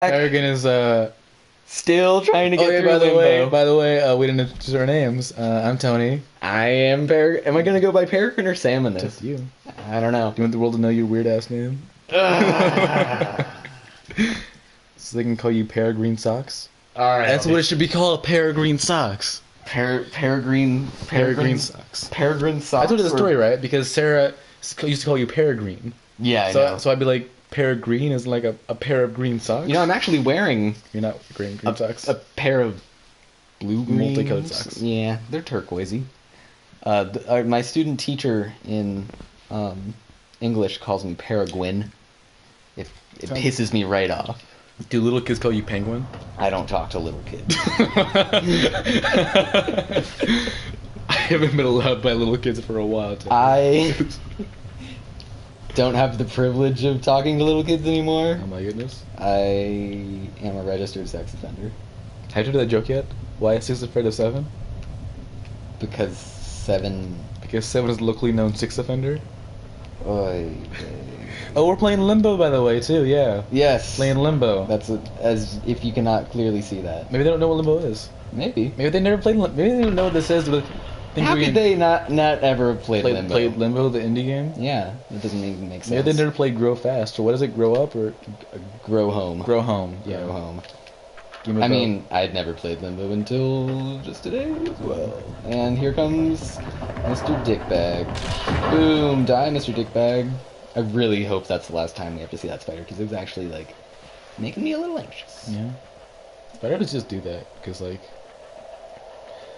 Peregrine is Still trying to Oh get yeah, through Limbo. by the way, we didn't introduce our names. I'm Tony. I am Am I gonna go by Peregrine or Sam in Just this? you. Do I don't know. you want the world to know your weird ass name? Ah. So they can call you Peregrine Socks. All right. That's what it should be called, Peregrine Socks. Peregrine Socks. Peregrine I socks. told you the story, right? Because Sarah used to call you Peregrine. Yeah, I So know. so I'd be like, Peregrine is like a pair of green socks. You know, I'm actually wearing You're not green socks. a pair of blue Multicolored greens. socks. Yeah, they're turquoisey. My student teacher in English calls me Peregrine. It Sounds- pisses me right off. Do little kids call you Penguin? I don't talk to little kids. I haven't been allowed by little kids for a while. I don't have the privilege of talking to little kids anymore. Oh my goodness. I am a registered sex offender Have you heard that joke yet? Why is 6 afraid of 7? because 7. Because 7 is a locally known 6 offender. Oy, Oh, we're playing Limbo, by the way, too, yeah. yes, Playing Limbo. that's as if you cannot clearly see that. Maybe they don't know what Limbo is. Maybe. Maybe they never played Maybe they don't know what this is, but How could they not ever have played Limbo? played Limbo, the indie game? Yeah, that doesn't even make sense. Maybe they never played Grow Fast, or what is it, Grow Up, or Grow Home. Grow Home? Yeah. Grow Home. Give me a I go. mean, I'd never played Limbo until just today as well. And here comes Mr. Dickbag. Boom, die, Mr. Dickbag. I really hope that's the last time we have to see that spider, because it was actually, like, making me a little anxious. Yeah. Spiders just do that, because, like,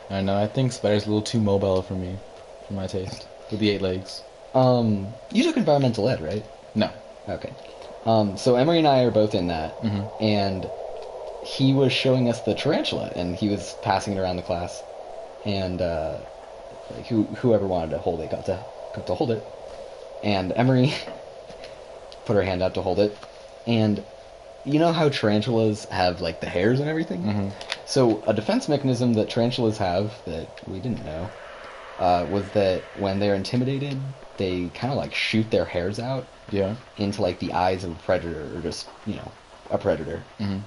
I don't know, I think Spider's a little too mobile for me, for my taste, with the 8 legs. You took environmental ed, right? No. Okay. So Emery and I are both in that, and he was showing us the tarantula, and he was passing it around the class, and like whoever wanted to hold it got to hold it, and Emery put her hand out to hold it, and you know how tarantulas have like the hairs and everything? So a defense mechanism that tarantulas have that we didn't know was that when they're intimidated, they kind of like shoot their hairs out Yeah. into like the eyes of a predator, or just a predator. And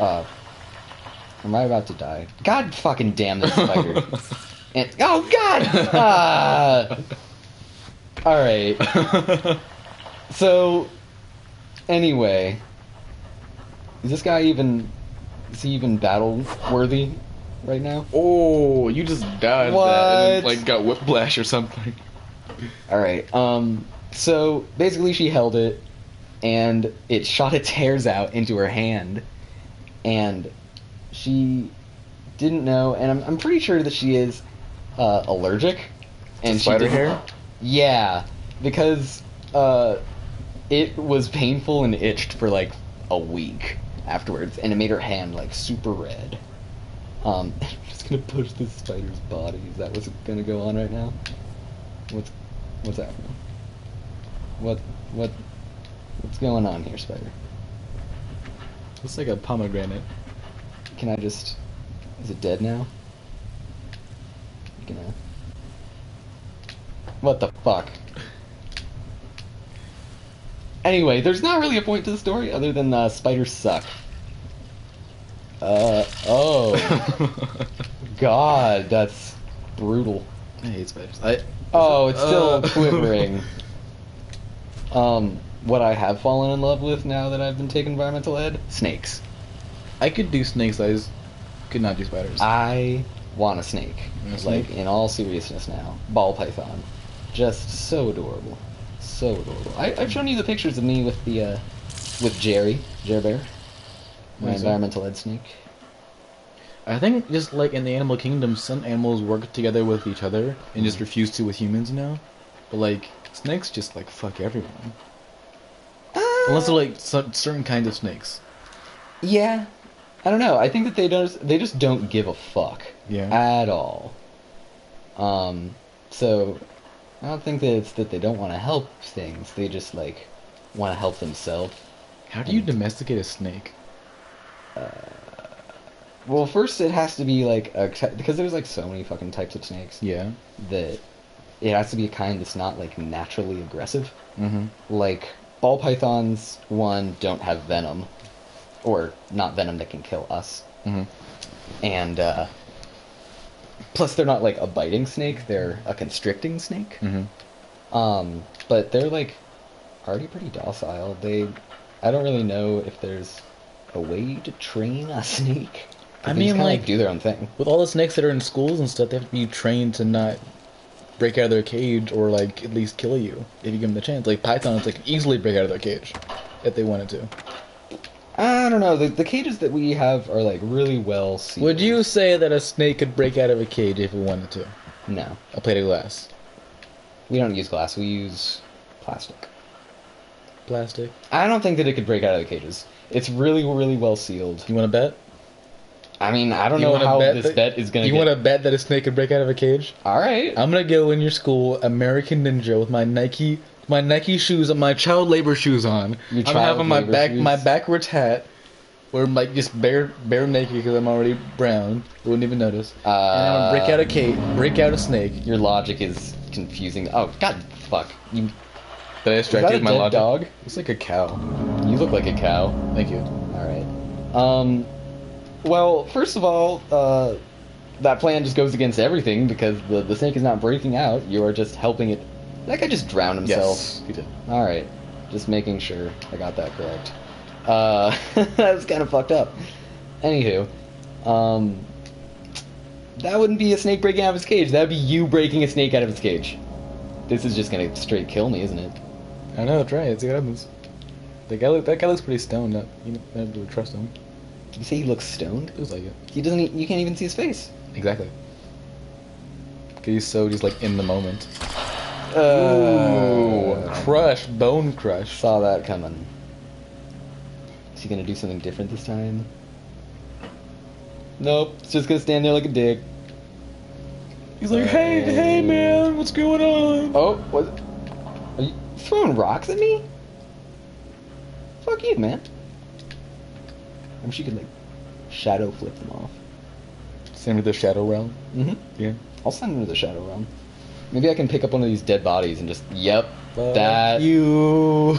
am I about to die? God fucking damn this spider! And oh god! All right. So anyway, is this guy even? Is he even battle worthy right now? Oh, you just died What? that and, like, got whiplash or something. All right. So basically, she held it, and it shot its hairs out into her hand, and she didn't know. And I'm pretty sure that she is allergic. And Spider she didn't- hair? Yeah, because it was painful and itched for like a week afterwards, and it made her hand like super red. I'm just gonna push this spider's body. Is that what's gonna go on right now? What's happening? What's going on here, spider? Looks like a pomegranate. Can I just? Is it dead now? You gonna? What the fuck? Anyway, there's not really a point to the story other than spiders suck. Oh. God, that's brutal. I hate spiders. Oh, it's still quivering. What I have fallen in love with now that I've been taking environmental ed? Snakes. I could do snakes, I just could not do spiders. I want a snake. You want a Like, snake? in all seriousness now. Ball python. Just so adorable. So adorable. I've shown you the pictures of me with the, with Jerry Bear. My What is that? environmental ed snake. I think just like in the animal kingdom, some animals work together with each other and just refuse to with humans now. But like snakes, just like fuck everyone. Unless they're like certain kinds of snakes. Yeah. I don't know. I think that they just don't give a fuck. Yeah. At all. So I don't think that it's that they don't want to help things. They just like want to help themselves. How do you domesticate a snake? Well, first it has to be like because there's like so many fucking types of snakes Yeah. that it has to be a kind that's not like naturally aggressive. Mm-hmm. Like ball pythons, one, don't have venom, or not venom that can kill us. Mm-hmm. And plus, they're not like a biting snake; they're a constricting snake. Mm-hmm. But they're like already pretty docile. I don't really know if there's a way to train a snake. I They mean, just kinda, like, do their own thing. with all the snakes that are in schools and stuff, they have to be trained to not break out of their cage or, like, at least kill you if you give them the chance. Like, pythons, like, easily break out of their cage if they wanted to. I don't know. The cages that we have are like really well sealed. Would you say that a snake could break out of a cage if it wanted to? No, A plate of glass. we don't use glass. We use plastic. Plastic. I don't think that it could break out of the cages. It's really, really well sealed. You want to bet? I mean, I don't You know wanna how bet this that- bet is gonna. You want to bet that a snake could break out of a cage? All right. I'm gonna go in your school, American Ninja, with my Nike shoes and my child labor shoes on. Your I'm child having labor shoes? my backwards hat, or like just bare naked because I'm already brown. You wouldn't even notice. And I'm gonna break out a snake. Your logic is confusing. Oh God, fuck! You Did I distract Is that you with a my dead logic? dog? It's like a cow. you look like a cow. Thank you. All right. Well, first of all, that plan just goes against everything because the snake is not breaking out. You are just helping it. That guy just drowned himself. Yes, you did. All right, just making sure I got that correct. That was kind of fucked up. Anywho, that wouldn't be a snake breaking out of its cage. That would be you breaking a snake out of its cage. This is just gonna straight kill me, isn't it? I know. Try it. See what happens. That guy looks pretty stoned. You don't really trust him. Did you say he looks stoned? Looks like it. He doesn't. You can't even see his face. Exactly. Cause he's so just like in the moment. Ooh, Crush, bone crush. saw that coming. Is he gonna do something different this time? Nope. It's just gonna stand there like a dick. He's like, hey man, what's going on? Oh, what? Are you throwing rocks at me? Fuck you, man. I wish you could like shadow flip them off. Same with the Shadow Realm. Mm-hmm. Yeah. I'll send him to the Shadow Realm. Maybe I can pick up one of these dead bodies and just, yep, Fuck that. you.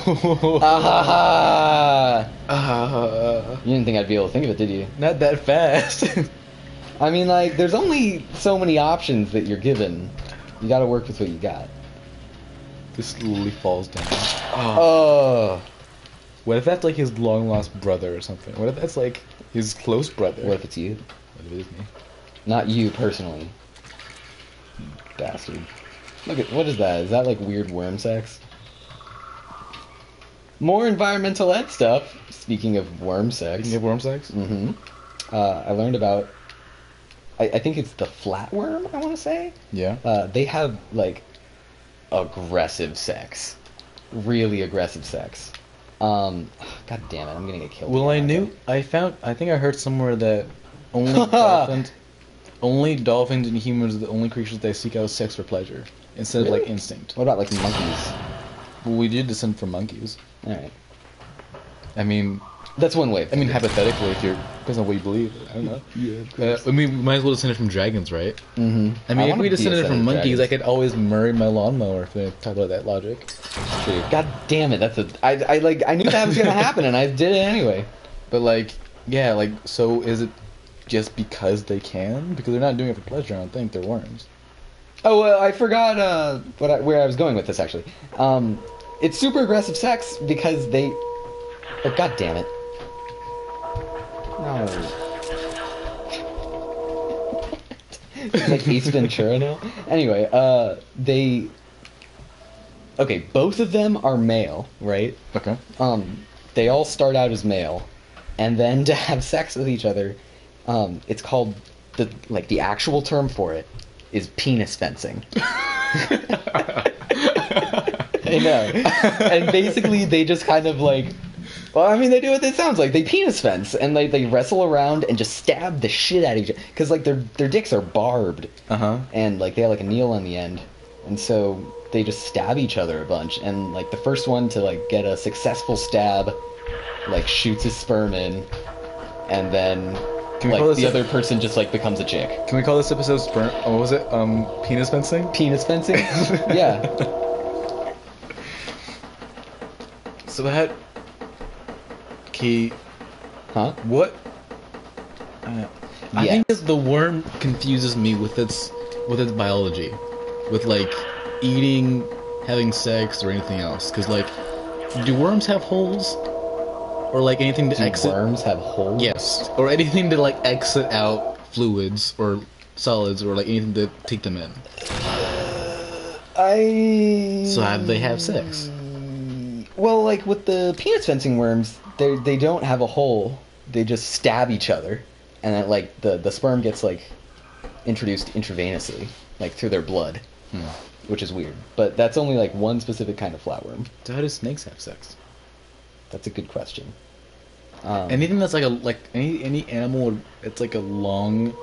You didn't think I'd be able to think of it, did you? Not that fast. I mean, like, there's only so many options that you're given. You gotta work with what you got. This slowly falls down. Oh. What if that's like his long lost brother or something? What if that's like his close brother? What if it's you? What if it is me? Not you, personally. Bastard. Look at, what is that? Is that like weird worm sex? More environmental ed stuff. Speaking of worm sex. You can get worm sex? Mm-hmm. I learned about, I think it's the flatworm, I want to say. Yeah. They have, like, aggressive sex. Really aggressive sex. God damn it, I'm gonna get killed. Well, again, I think I heard somewhere that only dolphins and humans are the only creatures that seek out sex for pleasure instead of like Really? instinct. What about, like, monkeys? Well, we did descend from monkeys. Alright. I mean, That's one way of thinking. hypothetically, if you're depends on what you believe. I don't know. Yeah, of course. I mean, we might as well descend from dragons, right? Mm-hmm. I mean, if we descended from monkeys, I could always murray my lawnmower if they talk about that logic. True. God damn it, that's a... I knew that was gonna happen, and I did it anyway. But like, yeah, like, so is it just because they can? Because they're not doing it for pleasure. I don't think they're worms. Oh, well, I forgot where I was going with this, actually. It's super aggressive sex because they... Oh, god damn it. No. Like Ace Ventura now? Anyway, they... Okay, both of them are male, right? Okay. They all start out as male, and then to have sex with each other, it's called... the actual term for it is penis fencing. I know. And basically they just kind of like... Well, I mean, they do what it sounds like. They penis fence, and they wrestle around and just stab the shit out of each other. Because, like, their dicks are barbed. Uh-huh. And, like, they have, like, a needle on the end. And so they just stab each other a bunch. And, like, the first one to, like, get a successful stab, like, shoots his sperm in. And then, Can we call like, this the a- other person just, like, becomes a chick. Can we call this episode sperm? Oh, what was it? Penis fencing? Penis fencing? Yeah. So that... Key... Huh? What? I Yes. think that the worm confuses me with its biology, with like eating, having sex, or anything else. Because like, do worms have holes, or like anything to Do exit? worms have holes? Yes, or anything to like exit out fluids or solids, or like anything to take them in. So how do they have sex? Well, like with the penis fencing worms, they don't have a hole. They just stab each other, and then like the sperm gets like introduced intravenously, like through their blood, which is weird. But that's only like one specific kind of flatworm. So how do snakes have sex? That's a good question. Anything that's like any animal, it's like a long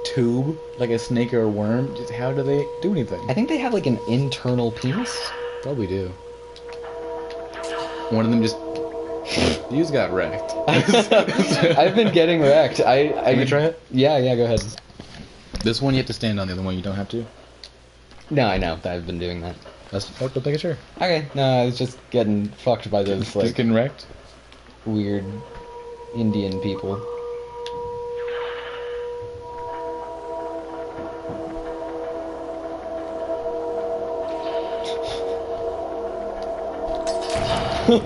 tube, like a snake or a worm. Just how do they do anything? I think they have like an internal penis. Probably do. One of them just. You just got wrecked. I've been getting wrecked. Can we try it? Yeah, go ahead. This one you have to stand on. The other one you don't have to. No, I know. I've been doing that. That's fucked up. Make sure. Okay, no, I was just getting fucked by those Just like getting wrecked. weird Indian people.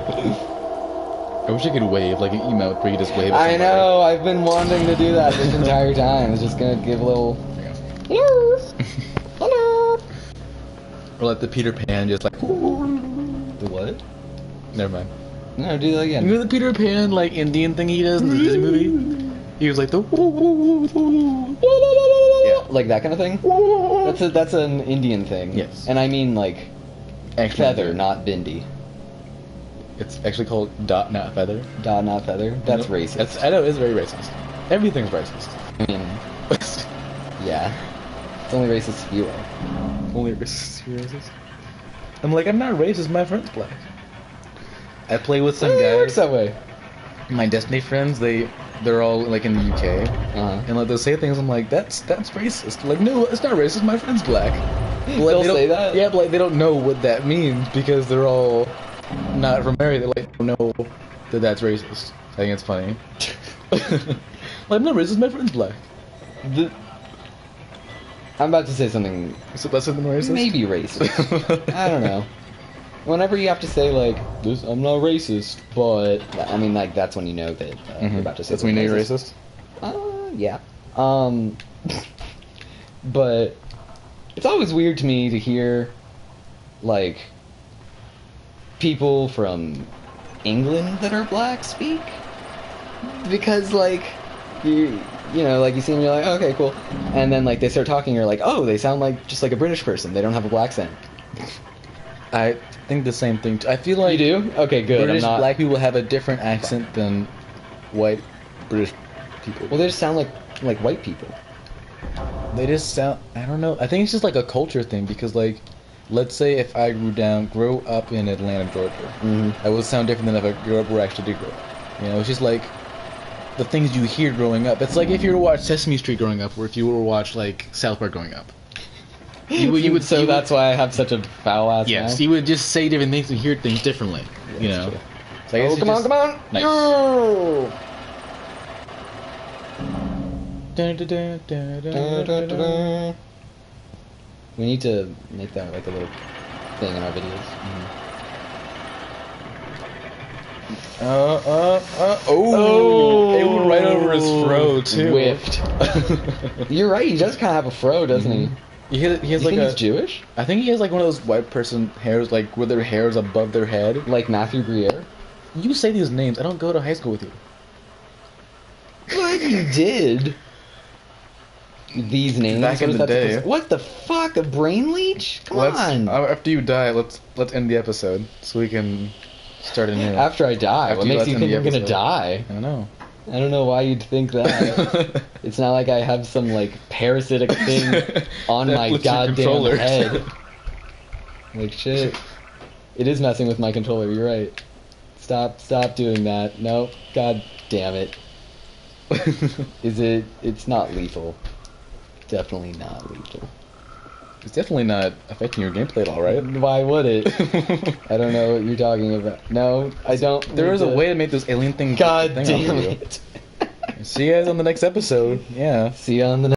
I wish I could wave like an emote where you just wave. At I somebody. know. I've been wanting to do that this entire time. I was just gonna give a little. There you Hello. Hello. go. Or like the Peter Pan, just like. The what? Never mind. No, do that again. You know the Peter Pan like Indian thing he does in the Disney movie? He was like the. Yeah, like that kind of thing. That's an Indian thing. Yes. And I mean like Actually, feather, not bindi. It's actually called dot, not feather. Dot, not feather. That's Nope. racist. I know it's very racist. Everything's racist. I mean, yeah. It's only racist if you are. Only racist. You're racist. I'm like, I'm not racist. My friend's black. I play with some It works guys. that way. My Destiny friends, they're all like in the UK, and like they'll say things. I'm like, that's racist. Like, no, it's not racist. My friend's black. But, like, They'll they don't- say that? Yeah, but like they don't know what that means because they're all not from America. They like don't know that that's racist. I think it's funny. Like, I'm not racist. My friend's black. I'm about to say something So that's something racist. maybe racist. I don't know. Whenever you have to say like this, I'm not racist, but I mean like that's when you know that you're about to say. That's when you know you're something racist. Yeah. But it's always weird to me to hear like people from England that are black speak, because like you know, like you see them, you're like, okay, cool, and then like they start talking, you're like, oh, they sound like just like a British person. They don't have a black accent. I think the same thing. I feel like You do? Okay, good. British I'm not. black people have a different accent than white British people. Well, they just sound like white people. They just sound. I don't know. I think it's just like a culture thing because, like, let's say if I grow up in Atlanta, Georgia, I would sound different than if I grew up where I actually did grow up. You know, it's just like the things you hear growing up. It's like if you were to watch Sesame Street growing up, or if you were to watch like South Park growing up. You would. So that's why I have such a foul ass Yes, mouth? you would just say different things and hear things differently. You that's know. true. So I guess Oh, it's come on, just- come on! Nice. Yo! Dun, dun, dun, dun, dun, dun, dun. We need to make that like a little thing in our videos. Oh! It went right over his fro too. Whiffed. You're right. He does kind of have a fro, doesn't he? He has You like think a. he's Jewish? I think he has like one of those white person hairs, like where their hair is above their head. Like Matthew Briere? You say these names. I don't go to high school with you. What you did? These names. Back in What is the that supposed day. to- What the fuck? A brain leach? Come on. After you die, let's end the episode so we can start a new. After I die, After what you makes you left in think the I'm gonna episode. die? I don't know. I don't know why you'd think that. It's not like I have some like parasitic thing on That my flips your goddamn controller. head. Like shit. It is messing with my controller, you're right. Stop doing that. No, god damn it. It's not lethal. Definitely not lethal. It's definitely not affecting your gameplay at all, right? Why would it? I don't know what you're talking about. No, I don't. There need is a to- way to make those alien things. God thing damn off of you. it. See you guys on the next episode. Yeah. See you on the